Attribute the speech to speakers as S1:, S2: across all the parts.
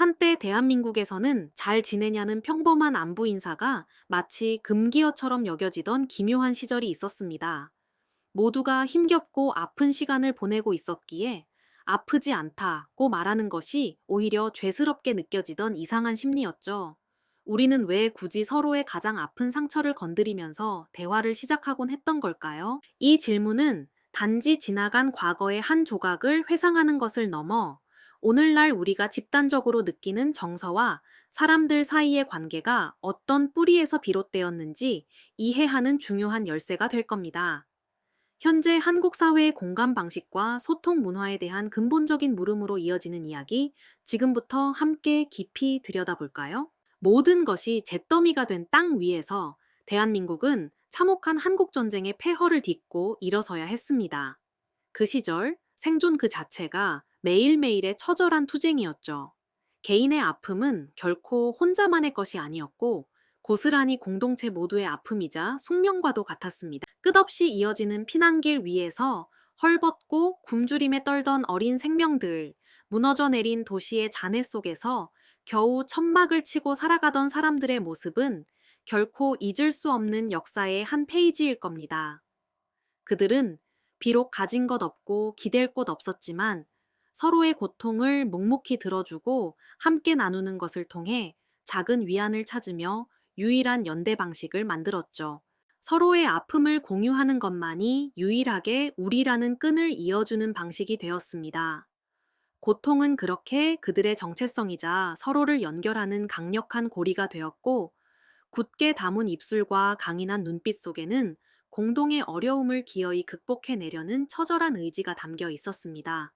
S1: 한때 대한민국에서는 잘 지내냐는 평범한 안부 인사가 마치 금기어처럼 여겨지던 기묘한 시절이 있었습니다. 모두가 힘겹고 아픈 시간을 보내고 있었기에 아프지 않다고 말하는 것이 오히려 죄스럽게 느껴지던 이상한 심리였죠. 우리는 왜 굳이 서로의 가장 아픈 상처를 건드리면서 대화를 시작하곤 했던 걸까요? 이 질문은 단지 지나간 과거의 한 조각을 회상하는 것을 넘어 오늘날 우리가 집단적으로 느끼는 정서와 사람들 사이의 관계가 어떤 뿌리에서 비롯되었는지 이해하는 중요한 열쇠가 될 겁니다. 현재 한국 사회의 공감 방식과 소통 문화에 대한 근본적인 물음으로 이어지는 이야기, 지금부터 함께 깊이 들여다볼까요? 모든 것이 잿더미가 된 땅 위에서 대한민국은 참혹한 한국전쟁의 폐허를 딛고 일어서야 했습니다. 그 시절 생존 그 자체가 매일매일의 처절한 투쟁이었죠. 개인의 아픔은 결코 혼자만의 것이 아니었고 고스란히 공동체 모두의 아픔이자 숙명과도 같았습니다. 끝없이 이어지는 피난길 위에서 헐벗고 굶주림에 떨던 어린 생명들, 무너져 내린 도시의 잔해 속에서 겨우 천막을 치고 살아가던 사람들의 모습은 결코 잊을 수 없는 역사의 한 페이지일 겁니다. 그들은 비록 가진 것 없고 기댈 곳 없었지만 서로의 고통을 묵묵히 들어주고 함께 나누는 것을 통해 작은 위안을 찾으며 유일한 연대 방식을 만들었죠. 서로의 아픔을 공유하는 것만이 유일하게 우리라는 끈을 이어주는 방식이 되었습니다. 고통은 그렇게 그들의 정체성이자 서로를 연결하는 강력한 고리가 되었고, 굳게 담은 입술과 강인한 눈빛 속에는 공동의 어려움을 기어이 극복해내려는 처절한 의지가 담겨 있었습니다.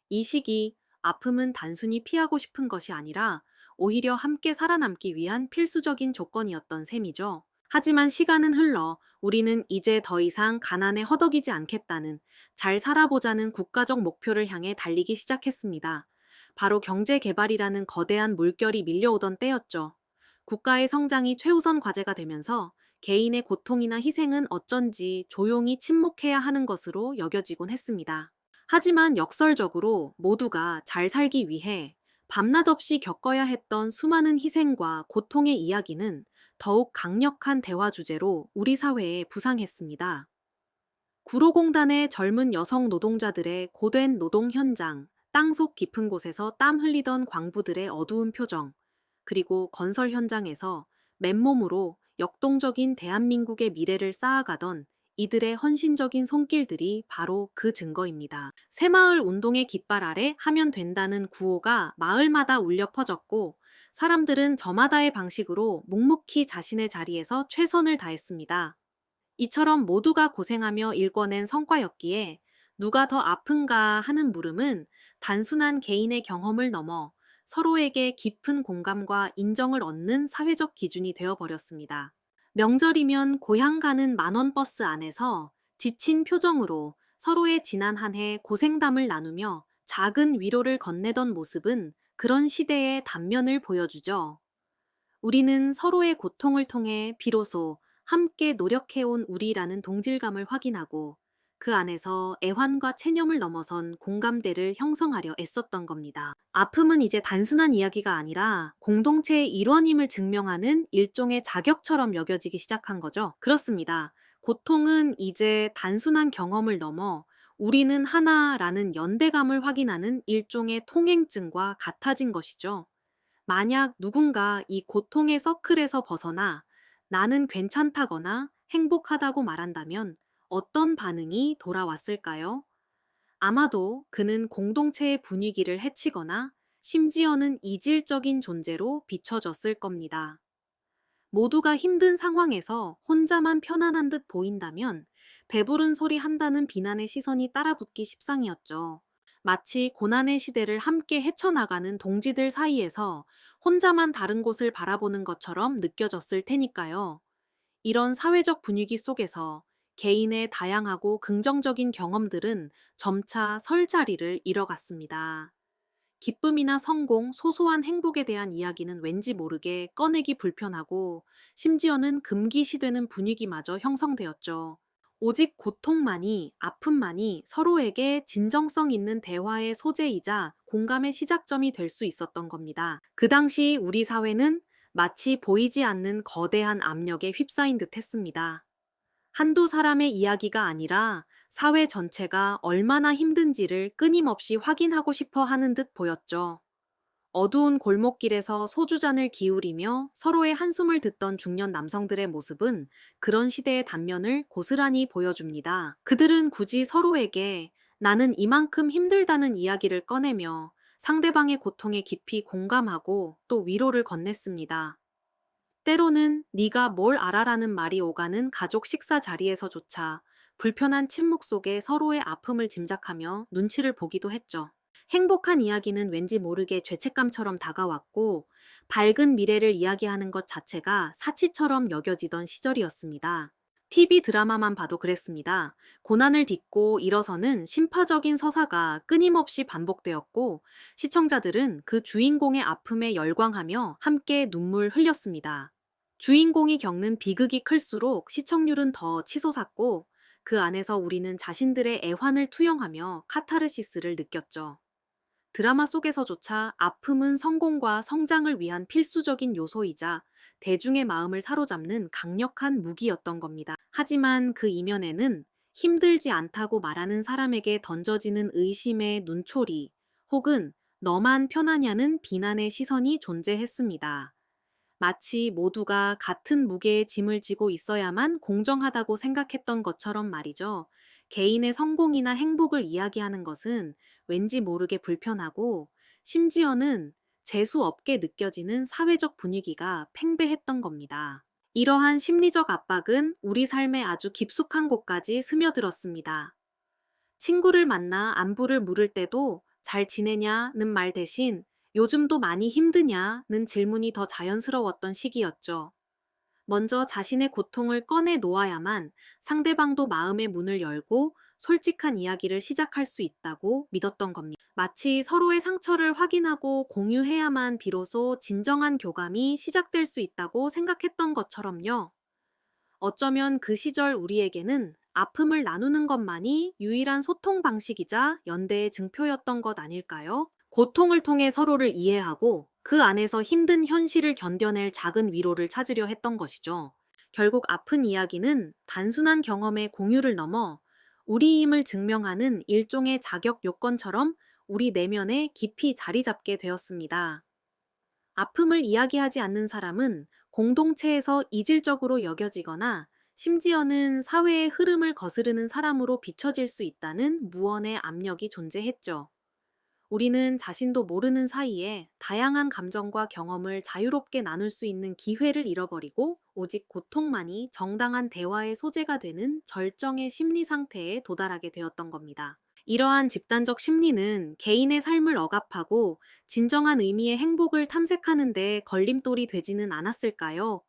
S1: 이 시기, 아픔은 단순히 피하고 싶은 것이 아니라 오히려 함께 살아남기 위한 필수적인 조건이었던 셈이죠. 하지만 시간은 흘러 우리는 이제 더 이상 가난에 허덕이지 않겠다는, 잘 살아보자는 국가적 목표를 향해 달리기 시작했습니다. 바로 경제 개발이라는 거대한 물결이 밀려오던 때였죠. 국가의 성장이 최우선 과제가 되면서 개인의 고통이나 희생은 어쩐지 조용히 침묵해야 하는 것으로 여겨지곤 했습니다. 하지만 역설적으로 모두가 잘 살기 위해 밤낮 없이 겪어야 했던 수많은 희생과 고통의 이야기는 더욱 강력한 대화 주제로 우리 사회에 부상했습니다. 구로공단의 젊은 여성 노동자들의 고된 노동 현장, 땅속 깊은 곳에서 땀 흘리던 광부들의 어두운 표정, 그리고 건설 현장에서 맨몸으로 역동적인 대한민국의 미래를 쌓아가던 이들의 헌신적인 손길들이 바로 그 증거입니다. 새마을 운동의 깃발 아래 하면 된다는 구호가 마을마다 울려 퍼졌고, 사람들은 저마다의 방식으로 묵묵히 자신의 자리에서 최선을 다했습니다. 이처럼 모두가 고생하며 일궈낸 성과였기에 누가 더 아픈가 하는 물음은 단순한 개인의 경험을 넘어 서로에게 깊은 공감과 인정을 얻는 사회적 기준이 되어버렸습니다. 명절이면 고향 가는 만원 버스 안에서 지친 표정으로 서로의 지난 한 해 고생담을 나누며 작은 위로를 건네던 모습은 그런 시대의 단면을 보여주죠. 우리는 서로의 고통을 통해 비로소 함께 노력해온 우리라는 동질감을 확인하고 그 안에서 애환과 체념을 넘어선 공감대를 형성하려 애썼던 겁니다. 아픔은 이제 단순한 이야기가 아니라 공동체의 일원임을 증명하는 일종의 자격처럼 여겨지기 시작한 거죠. 그렇습니다. 고통은 이제 단순한 경험을 넘어 우리는 하나라는 연대감을 확인하는 일종의 통행증과 같아진 것이죠. 만약 누군가 이 고통의 서클에서 벗어나 나는 괜찮다거나 행복하다고 말한다면 어떤 반응이 돌아왔을까요? 아마도 그는 공동체의 분위기를 해치거나 심지어는 이질적인 존재로 비춰졌을 겁니다. 모두가 힘든 상황에서 혼자만 편안한 듯 보인다면 배부른 소리 한다는 비난의 시선이 따라붙기 십상이었죠. 마치 고난의 시대를 함께 헤쳐나가는 동지들 사이에서 혼자만 다른 곳을 바라보는 것처럼 느껴졌을 테니까요. 이런 사회적 분위기 속에서 개인의 다양하고 긍정적인 경험들은 점차 설 자리를 잃어갔습니다. 기쁨이나 성공, 소소한 행복에 대한 이야기는 왠지 모르게 꺼내기 불편하고 심지어는 금기시되는 분위기마저 형성되었죠. 오직 고통만이, 아픔만이 서로에게 진정성 있는 대화의 소재이자 공감의 시작점이 될 수 있었던 겁니다. 그 당시 우리 사회는 마치 보이지 않는 거대한 압력에 휩싸인 듯 했습니다. 한두 사람의 이야기가 아니라 사회 전체가 얼마나 힘든지를 끊임없이 확인하고 싶어 하는 듯 보였죠. 어두운 골목길에서 소주잔을 기울이며 서로의 한숨을 듣던 중년 남성들의 모습은 그런 시대의 단면을 고스란히 보여줍니다. 그들은 굳이 서로에게 나는 이만큼 힘들다는 이야기를 꺼내며 상대방의 고통에 깊이 공감하고 또 위로를 건넸습니다. 때로는 네가 뭘 알아라는 말이 오가는 가족 식사 자리에서조차 불편한 침묵 속에 서로의 아픔을 짐작하며 눈치를 보기도 했죠. 행복한 이야기는 왠지 모르게 죄책감처럼 다가왔고 밝은 미래를 이야기하는 것 자체가 사치처럼 여겨지던 시절이었습니다. TV 드라마만 봐도 그랬습니다. 고난을 딛고 일어서는 심파적인 서사가 끊임없이 반복되었고 시청자들은 그 주인공의 아픔에 열광하며 함께 눈물 흘렸습니다. 주인공이 겪는 비극이 클수록 시청률은 더 치솟았고 그 안에서 우리는 자신들의 애환을 투영하며 카타르시스를 느꼈죠. 드라마 속에서조차 아픔은 성공과 성장을 위한 필수적인 요소이자 대중의 마음을 사로잡는 강력한 무기였던 겁니다. 하지만 그 이면에는 힘들지 않다고 말하는 사람에게 던져지는 의심의 눈초리 혹은 너만 편하냐는 비난의 시선이 존재했습니다. 마치 모두가 같은 무게의 짐을 지고 있어야만 공정하다고 생각했던 것처럼 말이죠. 개인의 성공이나 행복을 이야기하는 것은 왠지 모르게 불편하고 심지어는 재수 없게 느껴지는 사회적 분위기가 팽배했던 겁니다. 이러한 심리적 압박은 우리 삶의 아주 깊숙한 곳까지 스며들었습니다. 친구를 만나 안부를 물을 때도 잘 지내냐는 말 대신 요즘도 많이 힘드냐는 질문이 더 자연스러웠던 시기였죠. 먼저 자신의 고통을 꺼내 놓아야만 상대방도 마음의 문을 열고 솔직한 이야기를 시작할 수 있다고 믿었던 겁니다. 마치 서로의 상처를 확인하고 공유해야만 비로소 진정한 교감이 시작될 수 있다고 생각했던 것처럼요. 어쩌면 그 시절 우리에게는 아픔을 나누는 것만이 유일한 소통 방식이자 연대의 증표였던 것 아닐까요? 고통을 통해 서로를 이해하고 그 안에서 힘든 현실을 견뎌낼 작은 위로를 찾으려 했던 것이죠. 결국 아픈 이야기는 단순한 경험의 공유를 넘어 우리임을 증명하는 일종의 자격 요건처럼 우리 내면에 깊이 자리 잡게 되었습니다. 아픔을 이야기하지 않는 사람은 공동체에서 이질적으로 여겨지거나 심지어는 사회의 흐름을 거스르는 사람으로 비춰질 수 있다는 무언의 압력이 존재했죠. 우리는 자신도 모르는 사이에 다양한 감정과 경험을 자유롭게 나눌 수 있는 기회를 잃어버리고 오직 고통만이 정당한 대화의 소재가 되는 절정의 심리 상태에 도달하게 되었던 겁니다. 이러한 집단적 심리는 개인의 삶을 억압하고 진정한 의미의 행복을 탐색하는 데 걸림돌이 되지는 않았을까요?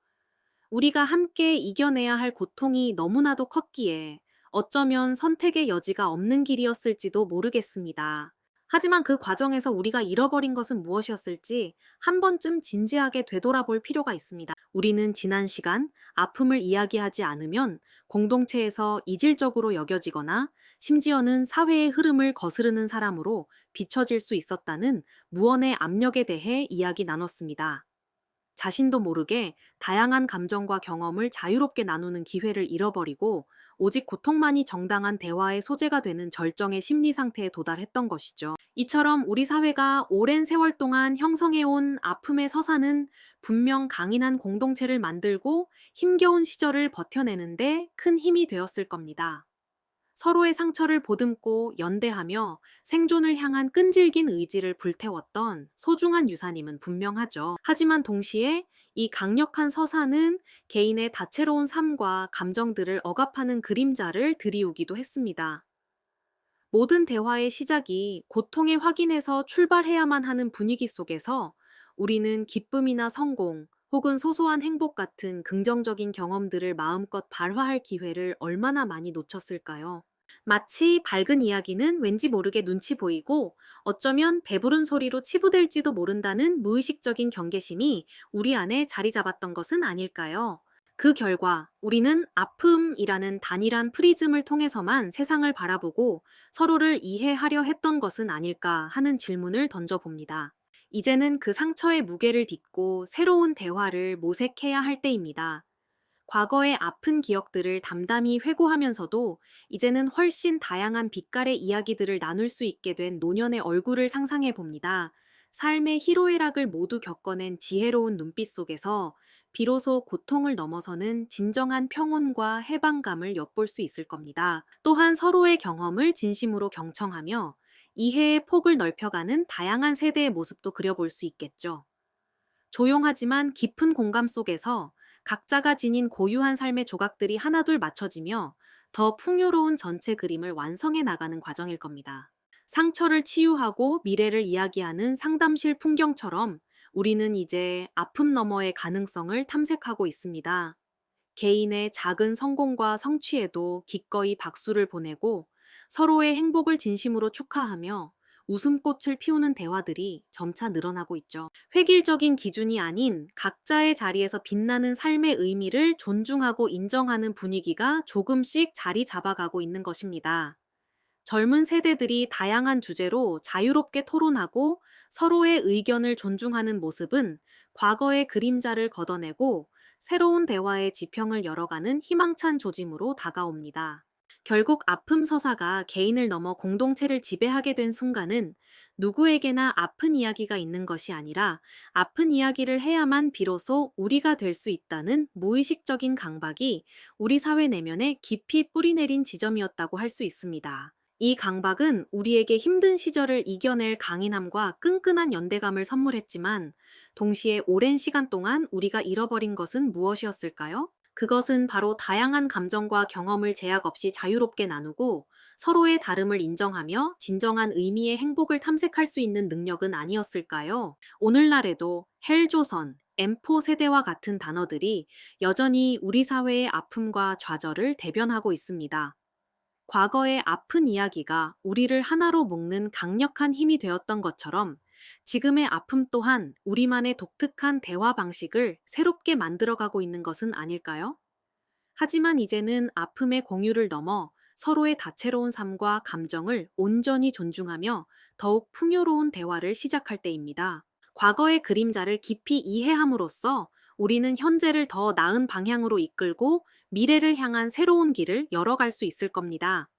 S1: 우리가 함께 이겨내야 할 고통이 너무나도 컸기에 어쩌면 선택의 여지가 없는 길이었을지도 모르겠습니다. 하지만 그 과정에서 우리가 잃어버린 것은 무엇이었을지 한 번쯤 진지하게 되돌아볼 필요가 있습니다. 우리는 지난 시간 아픔을 이야기하지 않으면 공동체에서 이질적으로 여겨지거나 심지어는 사회의 흐름을 거스르는 사람으로 비춰질 수 있었다는 무언의 압력에 대해 이야기 나눴습니다. 자신도 모르게 다양한 감정과 경험을 자유롭게 나누는 기회를 잃어버리고 오직 고통만이 정당한 대화의 소재가 되는 절정의 심리 상태에 도달했던 것이죠. 이처럼 우리 사회가 오랜 세월 동안 형성해온 아픔의 서사는 분명 강인한 공동체를 만들고 힘겨운 시절을 버텨내는데 큰 힘이 되었을 겁니다. 서로의 상처를 보듬고 연대하며 생존을 향한 끈질긴 의지를 불태웠던 소중한 유산임은 분명하죠. 하지만 동시에 이 강력한 서사는 개인의 다채로운 삶과 감정들을 억압하는 그림자를 드리우기도 했습니다. 모든 대화의 시작이 고통의 확인에서 출발해야만 하는 분위기 속에서 우리는 기쁨이나 성공, 혹은 소소한 행복 같은 긍정적인 경험들을 마음껏 발화할 기회를 얼마나 많이 놓쳤을까요? 마치 밝은 이야기는 왠지 모르게 눈치 보이고 어쩌면 배부른 소리로 치부될지도 모른다는 무의식적인 경계심이 우리 안에 자리 잡았던 것은 아닐까요? 그 결과 우리는 아픔이라는 단일한 프리즘을 통해서만 세상을 바라보고 서로를 이해하려 했던 것은 아닐까 하는 질문을 던져봅니다. 이제는 그 상처의 무게를 딛고 새로운 대화를 모색해야 할 때입니다. 과거의 아픈 기억들을 담담히 회고하면서도 이제는 훨씬 다양한 빛깔의 이야기들을 나눌 수 있게 된 노년의 얼굴을 상상해 봅니다. 삶의 희로애락을 모두 겪어낸 지혜로운 눈빛 속에서 비로소 고통을 넘어서는 진정한 평온과 해방감을 엿볼 수 있을 겁니다. 또한 서로의 경험을 진심으로 경청하며 이해의 폭을 넓혀가는 다양한 세대의 모습도 그려볼 수 있겠죠. 조용하지만 깊은 공감 속에서 각자가 지닌 고유한 삶의 조각들이 하나둘 맞춰지며 더 풍요로운 전체 그림을 완성해 나가는 과정일 겁니다. 상처를 치유하고 미래를 이야기하는 상담실 풍경처럼 우리는 이제 아픔 너머의 가능성을 탐색하고 있습니다. 개인의 작은 성공과 성취에도 기꺼이 박수를 보내고 서로의 행복을 진심으로 축하하며 웃음꽃을 피우는 대화들이 점차 늘어나고 있죠. 획일적인 기준이 아닌 각자의 자리에서 빛나는 삶의 의미를 존중하고 인정하는 분위기가 조금씩 자리 잡아가고 있는 것입니다. 젊은 세대들이 다양한 주제로 자유롭게 토론하고 서로의 의견을 존중하는 모습은 과거의 그림자를 걷어내고 새로운 대화의 지평을 열어가는 희망찬 조짐으로 다가옵니다. 결국 아픔 서사가 개인을 넘어 공동체를 지배하게 된 순간은 누구에게나 아픈 이야기가 있는 것이 아니라 아픈 이야기를 해야만 비로소 우리가 될 수 있다는 무의식적인 강박이 우리 사회 내면에 깊이 뿌리내린 지점이었다고 할 수 있습니다. 이 강박은 우리에게 힘든 시절을 이겨낼 강인함과 끈끈한 연대감을 선물했지만 동시에 오랜 시간 동안 우리가 잃어버린 것은 무엇이었을까요? 그것은 바로 다양한 감정과 경험을 제약 없이 자유롭게 나누고 서로의 다름을 인정하며 진정한 의미의 행복을 탐색할 수 있는 능력은 아니었을까요? 오늘날에도 헬조선, M4 세대와 같은 단어들이 여전히 우리 사회의 아픔과 좌절을 대변하고 있습니다. 과거의 아픈 이야기가 우리를 하나로 묶는 강력한 힘이 되었던 것처럼 지금의 아픔 또한 우리만의 독특한 대화 방식을 새롭게 만들어가고 있는 것은 아닐까요? 하지만 이제는 아픔의 공유를 넘어 서로의 다채로운 삶과 감정을 온전히 존중하며 더욱 풍요로운 대화를 시작할 때입니다. 과거의 그림자를 깊이 이해함으로써 우리는 현재를 더 나은 방향으로 이끌고 미래를 향한 새로운 길을 열어갈 수 있을 겁니다.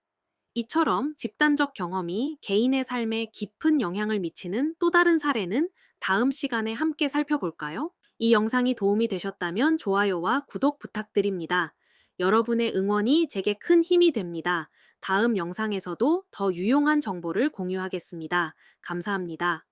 S1: 이처럼 집단적 경험이 개인의 삶에 깊은 영향을 미치는 또 다른 사례는 다음 시간에 함께 살펴볼까요? 이 영상이 도움이 되셨다면 좋아요와 구독 부탁드립니다. 여러분의 응원이 제게 큰 힘이 됩니다. 다음 영상에서도 더 유용한 정보를 공유하겠습니다. 감사합니다.